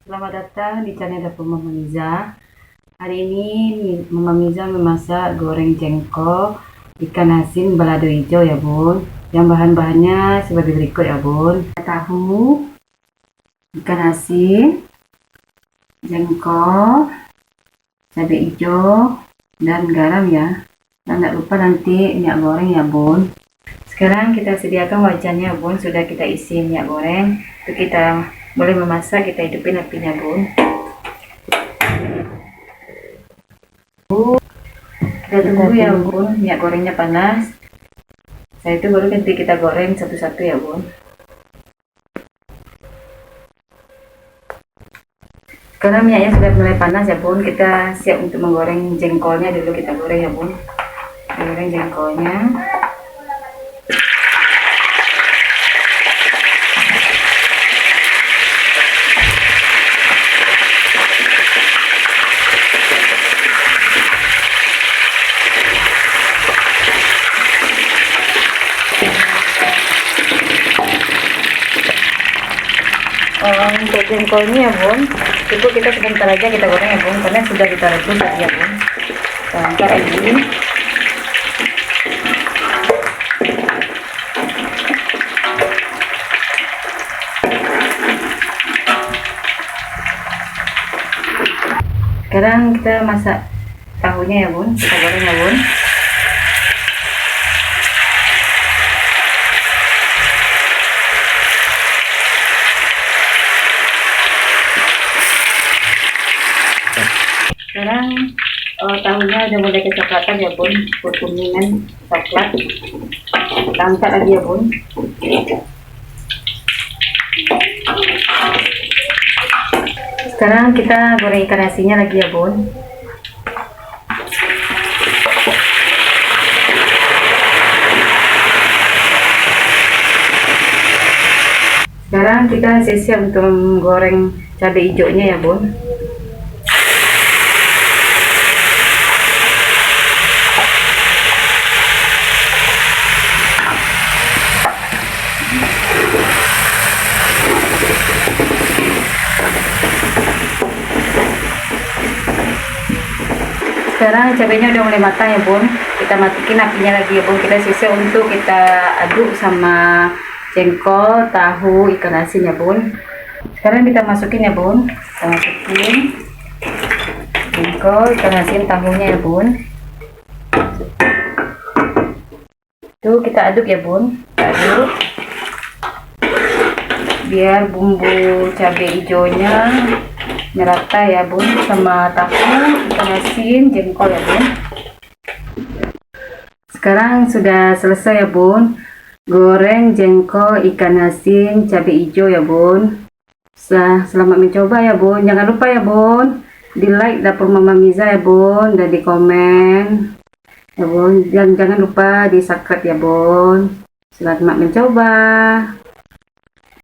Selamat datang di channel Dapur Mama Miza. Hari ini Mama Miza memasak goreng jengkol ikan asin balado hijau ya bun. Yang bahan-bahannya sebagai berikut ya bun. Tahu, ikan asin, jengkol, cabai hijau, dan garam ya. Dan tidak lupa nanti minyak goreng ya bun. Sekarang kita sediakan wajannya bun. Sudah kita isi minyak goreng. Itu kita boleh memasak, kita hidupin apinya bun. Kita tunggu ya bun, minyak gorengnya panas. Setelah itu baru nanti kita goreng satu-satu ya bun. Karena minyaknya sudah mulai panas ya bun, kita siap untuk menggoreng jengkolnya dulu. Kita goreng ya bun, goreng jengkolnya. Untuk jengkolnya ya bun, itu kita sebentar aja kita goreng ya bun, karena sudah kita rebus ya bun. Kita angkat lagi. Sekarang kita masak tahunya ya bun, kita goreng ya bun. Sekarang tahunya udah mulai kecoklatan ya bun, kuningan coklat. Kita angkat lagi ya bun. Sekarang kita goreng ikan asinnya lagi ya bun. Sekarang kita siap untuk menggoreng cabai hijaunya ya bun. Sekarang cabenya udah mulai matang ya bun, kita matikan apinya lagi ya bun. Kita sisa untuk kita aduk sama jengkol, tahu, ikan asin ya bun. Sekarang kita masukin ya bun, kita masukin jengkol, ikan asin, tahunya ya bun. Itu kita aduk ya bun, kita aduk biar bumbu cabai hijaunya merata ya bun, sama tahu, ikan asin, jengkol ya bun. Sekarang sudah selesai ya bun, goreng jengkol, ikan asin, cabai hijau ya bun. Selamat mencoba ya bun. Jangan lupa ya bun, di like Dapur Mama Miza ya bun, dan di komen ya bun. Dan jangan lupa di subscribe ya bun. Selamat mencoba.